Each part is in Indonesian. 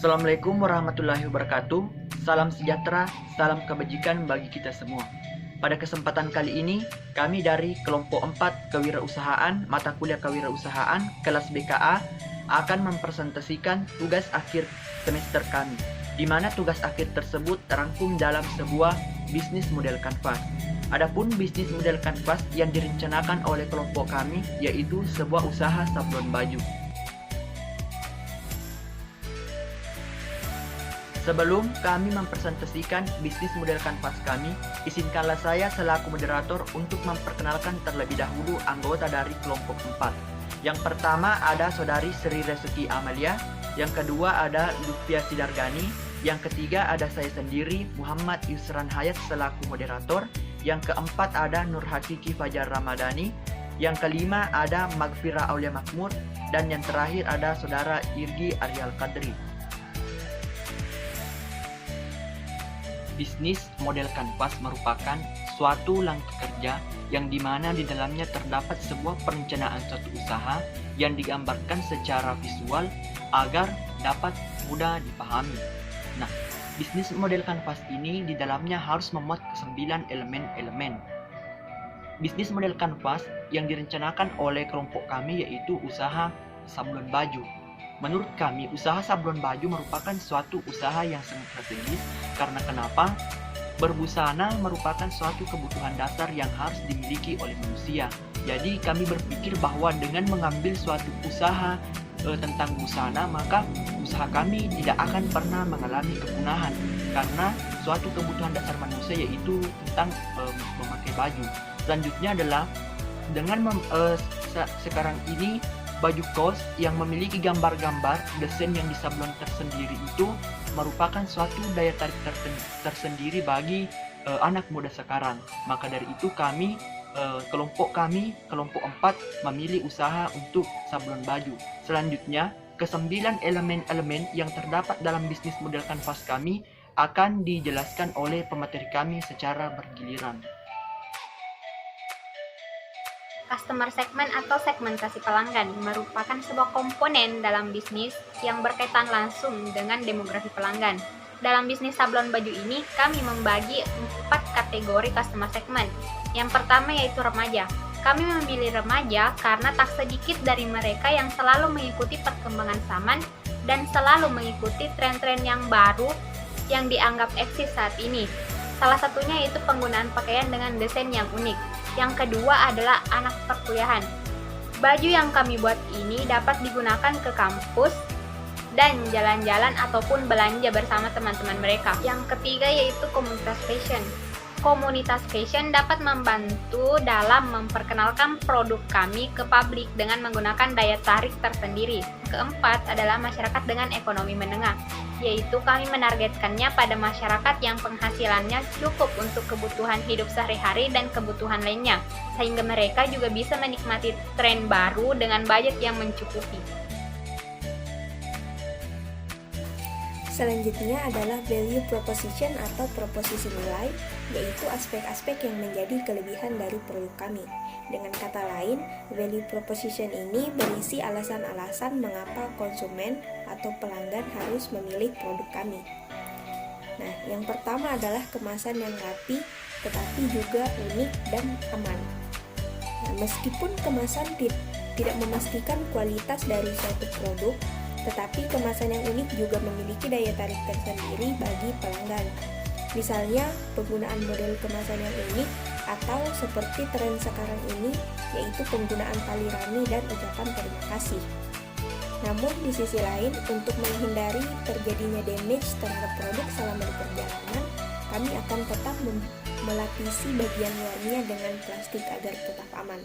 Assalamualaikum warahmatullahi wabarakatuh. Salam sejahtera, salam kebajikan bagi kita semua. Pada kesempatan kali ini, kami dari kelompok 4 Kewirausahaan, mata kuliah Kewirausahaan, kelas BKA, akan mempresentasikan tugas akhir semester kami, di mana tugas akhir tersebut terangkum dalam sebuah bisnis model kanvas. Adapun bisnis model kanvas yang direncanakan oleh kelompok kami yaitu sebuah usaha sablon baju. Sebelum kami mempresentasikan bisnis model kanvas kami, izinkanlah saya selaku moderator untuk memperkenalkan terlebih dahulu anggota dari kelompok 4. Yang pertama ada Saudari Sri Resuki Amalia, yang kedua ada Lutfia Sidargani, yang ketiga ada saya sendiri Muhammad Yusran Hayat selaku moderator, yang keempat ada Nur Hakiki Fajar Ramadhani, yang kelima ada Magfira Aulia Makmur, dan yang terakhir ada Saudara Irgi Aryal Kadri. Bisnis model kanvas merupakan suatu langkah kerja yang dimana di dalamnya terdapat sebuah perencanaan suatu usaha yang digambarkan secara visual agar dapat mudah dipahami. Nah, bisnis model kanvas ini di dalamnya harus memuat 9 elemen-elemen. Bisnis model kanvas yang direncanakan oleh kelompok kami yaitu usaha sablon baju. Menurut kami, usaha sablon baju merupakan suatu usaha yang sangat strategis karena kenapa? Berbusana merupakan suatu kebutuhan dasar yang harus dimiliki oleh manusia. Jadi kami berpikir bahwa dengan mengambil suatu usaha tentang busana, maka usaha kami tidak akan pernah mengalami kepunahan karena suatu kebutuhan dasar manusia yaitu tentang memakai baju. Selanjutnya adalah dengan sekarang ini baju kaos yang memiliki gambar-gambar desain yang disablon tersendiri itu merupakan suatu daya tarik tersendiri bagi anak muda sekarang. Maka dari itu kelompok 4 memilih usaha untuk sablon baju. Selanjutnya, ke-9 elemen-elemen yang terdapat dalam bisnis model kanvas kami akan dijelaskan oleh pemateri kami secara bergiliran. Customer segment atau segmentasi pelanggan merupakan sebuah komponen dalam bisnis yang berkaitan langsung dengan demografi pelanggan. Dalam bisnis sablon baju ini, kami membagi 4 kategori customer segment. Yang pertama yaitu remaja. Kami memilih remaja karena tak sedikit dari mereka yang selalu mengikuti perkembangan zaman dan selalu mengikuti tren-tren yang baru yang dianggap eksis saat ini. Salah satunya yaitu penggunaan pakaian dengan desain yang unik. Yang kedua adalah anak perkuliahan. Baju yang kami buat ini dapat digunakan ke kampus dan jalan-jalan ataupun belanja bersama teman-teman mereka. Yang ketiga yaitu komunitas fashion. Komunitas fashion dapat membantu dalam memperkenalkan produk kami ke publik dengan menggunakan daya tarik tersendiri. Keempat adalah masyarakat dengan ekonomi menengah, yaitu kami menargetkannya pada masyarakat yang penghasilannya cukup untuk kebutuhan hidup sehari-hari dan kebutuhan lainnya, sehingga mereka juga bisa menikmati tren baru dengan budget yang mencukupi. Selanjutnya adalah value proposition atau proposisi nilai, yaitu aspek-aspek yang menjadi kelebihan dari produk kami. Dengan kata lain, value proposition ini berisi alasan-alasan mengapa konsumen atau pelanggan harus memilih produk kami. Nah, yang pertama adalah kemasan yang rapi, tetapi juga unik dan aman. Nah, meskipun kemasan tidak memastikan kualitas dari suatu produk, tetapi kemasan yang unik juga memiliki daya tarik tersendiri bagi pelanggan. Misalnya, penggunaan model kemasan yang unik atau seperti tren sekarang ini, yaitu penggunaan tali rami dan ucapan terima kasih. Namun di sisi lain, untuk menghindari terjadinya damage terhadap produk selama di perjalanan, kami akan tetap melapisi bagian luarnya dengan plastik agar tetap aman.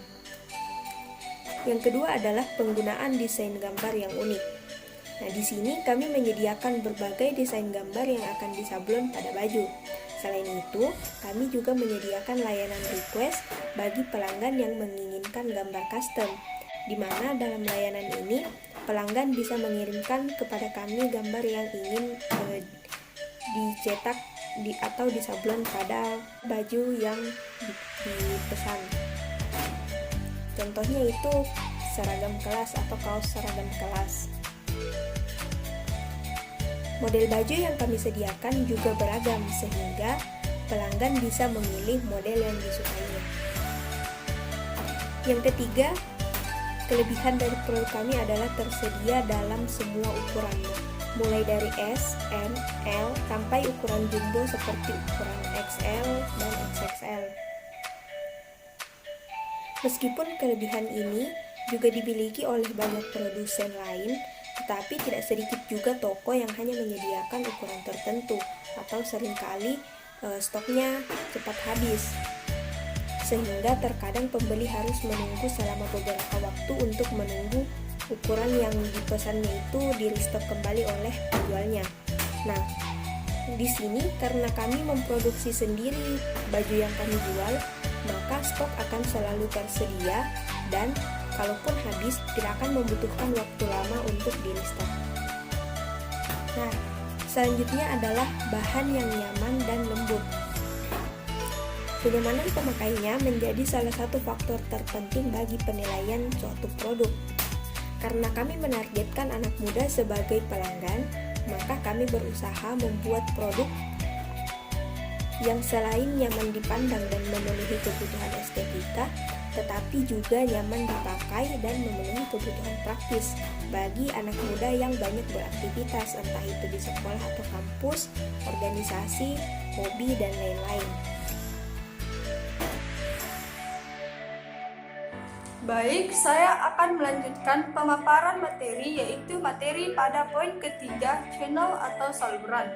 Yang kedua adalah penggunaan desain gambar yang unik. Nah, di sini kami menyediakan berbagai desain gambar yang akan disablon pada baju. Selain itu, kami juga menyediakan layanan request bagi pelanggan yang menginginkan gambar custom, di mana dalam layanan ini, pelanggan bisa mengirimkan kepada kami gambar yang ingin dicetak atau disablon pada baju yang dipesan. Contohnya itu seragam kelas atau kaos seragam kelas. Model baju yang kami sediakan juga beragam sehingga pelanggan bisa memilih model yang disukainya. Yang ketiga, kelebihan dari produk kami adalah tersedia dalam semua ukuran, mulai dari S, M, L, sampai ukuran jumbo seperti ukuran XL dan XXL. Meskipun kelebihan ini juga dimiliki oleh banyak produsen lain, tetapi tidak sedikit juga toko yang hanya menyediakan ukuran tertentu atau seringkali stoknya cepat habis, sehingga terkadang pembeli harus menunggu selama beberapa waktu untuk menunggu ukuran yang dipesannya itu di-restock kembali oleh penjualnya. Nah, di sini karena kami memproduksi sendiri baju yang kami jual, maka stok akan selalu tersedia dan kalaupun habis tidak akan membutuhkan waktu lama untuk di-restock. Nah, selanjutnya adalah bahan yang nyaman dan lembut. Kenyamanan pemakainya menjadi salah satu faktor terpenting bagi penilaian suatu produk. Karena kami menargetkan anak muda sebagai pelanggan, maka kami berusaha membuat produk yang selain nyaman dipandang dan memenuhi kebutuhan estetika, tetapi juga nyaman dipakai dan memenuhi kebutuhan praktis bagi anak muda yang banyak beraktivitas, entah itu di sekolah atau kampus, organisasi, hobi, dan lain-lain. Baik, saya akan melanjutkan pemaparan materi, yaitu materi pada poin ketiga, channel atau saluran.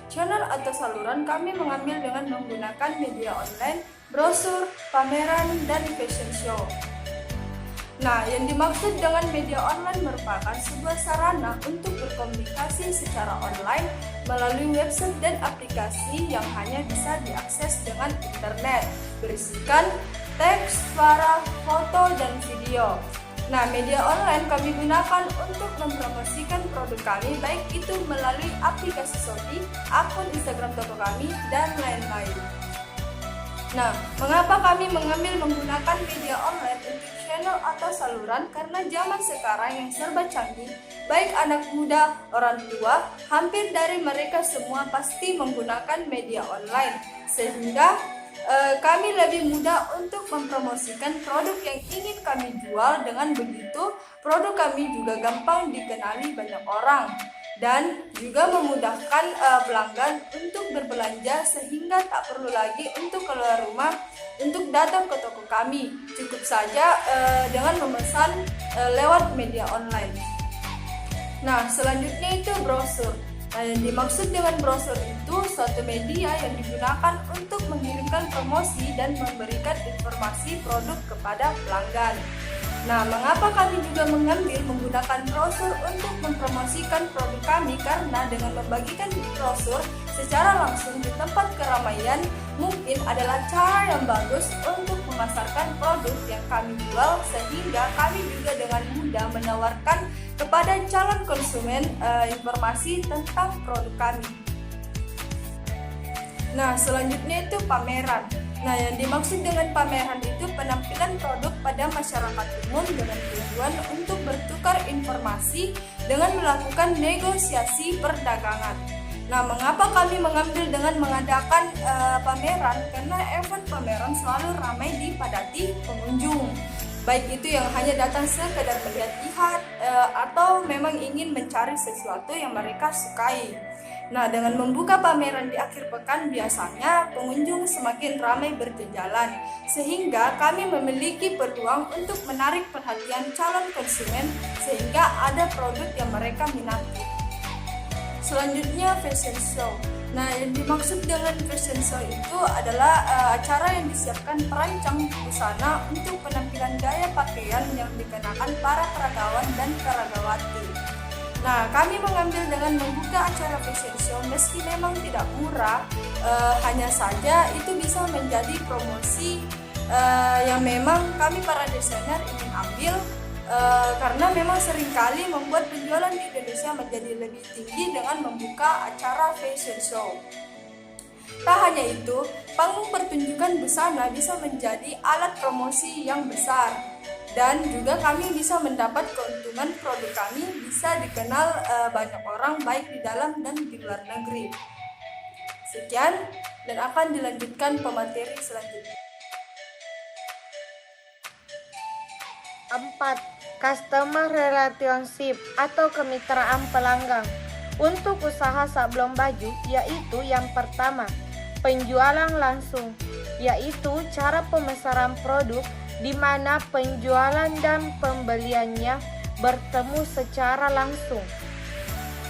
Channel atau saluran kami mengambil dengan menggunakan media online, brosur, pameran, dan fashion show. Nah, yang dimaksud dengan media online merupakan sebuah sarana untuk berkomunikasi secara online melalui website dan aplikasi yang hanya bisa diakses dengan internet, berisikan teks, suara, foto, dan video. Nah, media online kami gunakan untuk mempromosikan produk kami, baik itu melalui aplikasi Shopee, akun Instagram toko kami, dan lain-lain. Nah, mengapa kami mengambil menggunakan media online untuk channel atau saluran? Karena zaman sekarang yang serba canggih, baik anak muda, orang tua, hampir dari mereka semua pasti menggunakan media online, sehingga kami lebih mudah untuk mempromosikan produk yang ingin kami jual. Dengan begitu, produk kami juga gampang dikenali banyak orang dan juga memudahkan pelanggan untuk berbelanja, sehingga tak perlu lagi untuk keluar rumah untuk datang ke toko kami. Cukup saja dengan memesan lewat media online. Nah, selanjutnya itu brosur. Nah, yang dimaksud dengan brosur itu suatu media yang digunakan untuk mengirimkan promosi dan memberikan informasi produk kepada pelanggan. Nah, mengapa kami juga mengambil menggunakan brosur untuk mempromosikan produk kami? Karena dengan membagikan brosur secara langsung di tempat keramaian mungkin adalah cara yang bagus untuk memasarkan produk yang kami jual, sehingga kami juga dengan mudah menawarkan kepada calon konsumen informasi tentang produk kami. Nah, selanjutnya itu pameran. Nah, yang dimaksud dengan pameran itu penampilan produk pada masyarakat umum dengan tujuan untuk bertukar informasi dengan melakukan negosiasi perdagangan. Nah, mengapa kami mengambil dengan mengadakan pameran? Karena event pameran selalu ramai dipadati pengunjung. Baik itu yang hanya datang sekedar melihat-lihat atau memang ingin mencari sesuatu yang mereka sukai. Nah, dengan membuka pameran di akhir pekan biasanya pengunjung semakin ramai berjalan, sehingga kami memiliki peluang untuk menarik perhatian calon konsumen sehingga ada produk yang mereka minati. Selanjutnya fashion show. Nah, yang dimaksud dengan fashion show itu adalah acara yang disiapkan perancang busana untuk penampilan gaya pakaian yang dikenakan para peragawan dan peragawati. Nah, kami mengambil dengan membuka acara fashion show meski memang tidak murah, hanya saja itu bisa menjadi promosi yang memang kami para desainer ingin ambil, karena memang seringkali membuat penjualan di Indonesia menjadi lebih tinggi dengan membuka acara fashion show. Tak hanya itu, panggung pertunjukan busana bisa menjadi alat promosi yang besar. Dan juga kami bisa mendapat keuntungan produk kami bisa dikenal banyak orang baik di dalam dan di luar negeri. Sekian, dan akan dilanjutkan pemateri selanjutnya. 4. Customer relationship atau kemitraan pelanggan. Untuk usaha sablon baju, yaitu yang pertama, penjualan langsung, yaitu cara pemasaran produk di mana penjualan dan pembeliannya bertemu secara langsung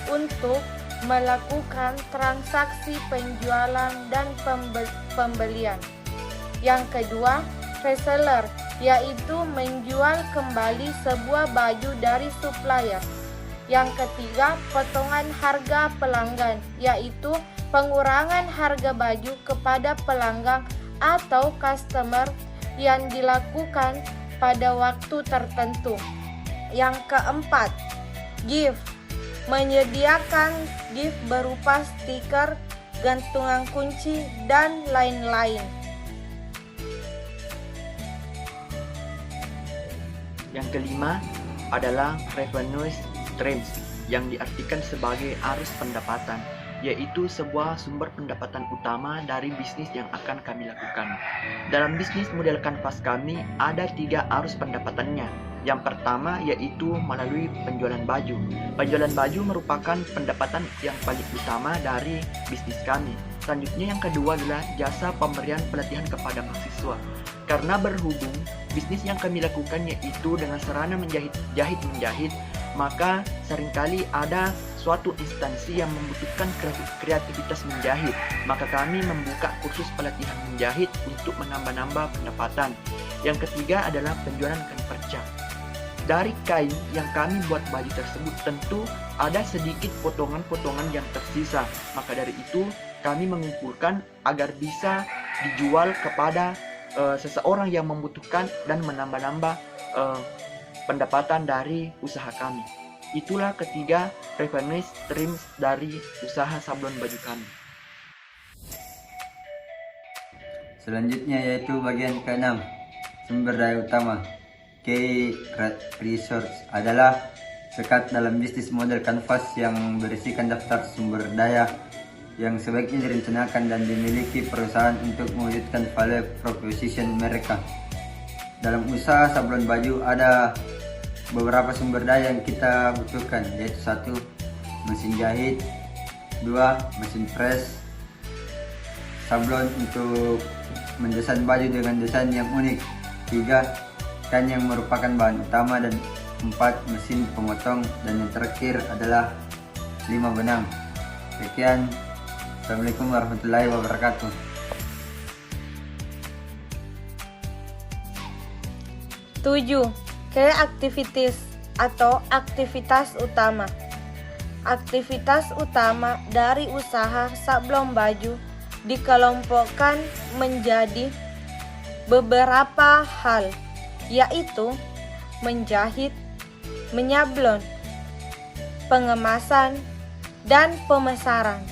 untuk melakukan transaksi penjualan dan pembelian. Yang kedua, reseller, yaitu menjual kembali sebuah baju dari supplier. Yang ketiga, potongan harga pelanggan, yaitu pengurangan harga baju kepada pelanggan atau customer yang dilakukan pada waktu tertentu. Yang keempat, gift, menyediakan gift berupa stiker, gantungan kunci, dan lain-lain. Yang kelima adalah revenue streams yang diartikan sebagai arus pendapatan, yaitu sebuah sumber pendapatan utama dari bisnis yang akan kami lakukan. Dalam bisnis model kanvas kami ada 3 arus pendapatannya. Yang pertama yaitu melalui penjualan baju. Penjualan baju merupakan pendapatan yang paling utama dari bisnis kami. Selanjutnya yang kedua adalah jasa pemberian pelatihan kepada mahasiswa. Karena berhubung bisnis yang kami lakukan yaitu dengan sarana menjahit, maka seringkali ada suatu instansi yang membutuhkan kreativitas menjahit. Maka kami membuka kursus pelatihan menjahit untuk menambah-nambah pendapatan. Yang ketiga adalah penjualan kain perca. Dari kain yang kami buat baju tersebut tentu ada sedikit potongan-potongan yang tersisa. Maka dari itu kami mengumpulkan agar bisa dijual kepada seseorang yang membutuhkan dan menambah-nambah pendapatan dari usaha kami. Itulah ketiga revenue streams dari usaha sablon baju kami. Selanjutnya yaitu bagian ke-6, sumber daya utama. Key resource adalah sekat dalam bisnis model kanvas yang berisikan daftar sumber daya yang sebaiknya direncanakan dan dimiliki perusahaan untuk mewujudkan value proposition mereka. Dalam usaha sablon baju ada beberapa sumber daya yang kita butuhkan, yaitu 1. Mesin jahit, 2. Mesin press, sablon untuk mendesain baju dengan desain yang unik, 3. Kain yang merupakan bahan utama, dan 4. Mesin pemotong, dan yang terakhir adalah 5. benang. Sekian, Assalamualaikum warahmatullahi wabarakatuh. 7. Key activities atau aktivitas utama. Aktivitas utama dari usaha sablon baju dikelompokkan menjadi beberapa hal, yaitu menjahit, menyablon, pengemasan, dan pemasaran.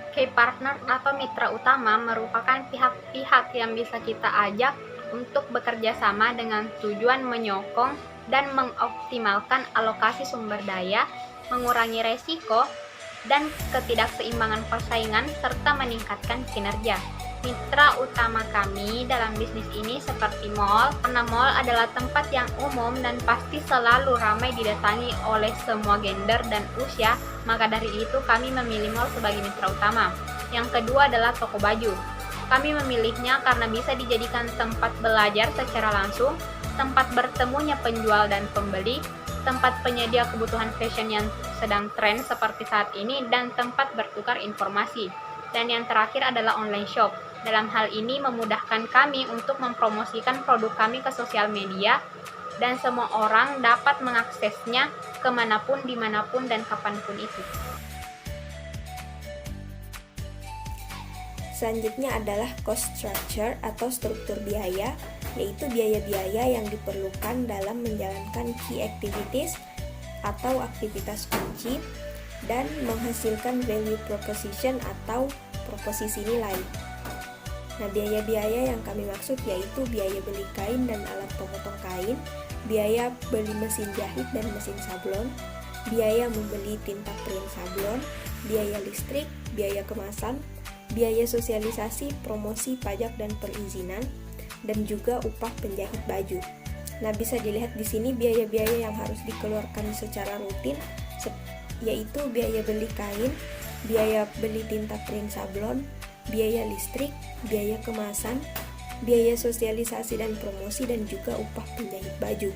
Key partner atau mitra utama merupakan pihak-pihak yang bisa kita ajak untuk bekerja sama dengan tujuan menyokong dan mengoptimalkan alokasi sumber daya, mengurangi resiko dan ketidakseimbangan persaingan, serta meningkatkan kinerja. Mitra utama kami dalam bisnis ini seperti mall, karena mall adalah tempat yang umum dan pasti selalu ramai didatangi oleh semua gender dan usia, maka dari itu kami memilih mall sebagai mitra utama. Yang kedua adalah toko baju. Kami memilihnya karena bisa dijadikan tempat belajar secara langsung, tempat bertemunya penjual dan pembeli, tempat penyedia kebutuhan fashion yang sedang tren seperti saat ini, dan tempat bertukar informasi. Dan yang terakhir adalah online shop. Dalam hal ini memudahkan kami untuk mempromosikan produk kami ke sosial media dan semua orang dapat mengaksesnya kemanapun, dimanapun, dan kapanpun itu. Selanjutnya adalah cost structure atau struktur biaya, yaitu biaya-biaya yang diperlukan dalam menjalankan key activities, atau aktivitas kunci, dan menghasilkan value proposition atau proposisi nilai. Nah, biaya-biaya yang kami maksud yaitu biaya beli kain dan alat pemotong kain, biaya beli mesin jahit dan mesin sablon, biaya membeli tinta print sablon, biaya listrik, biaya kemasan, biaya sosialisasi, promosi, pajak dan perizinan, dan juga upah penjahit baju. Nah, bisa dilihat di sini biaya-biaya yang harus dikeluarkan secara rutin yaitu biaya beli kain, biaya beli tinta print sablon, biaya listrik, biaya kemasan, biaya sosialisasi dan promosi, dan juga upah penjahit baju.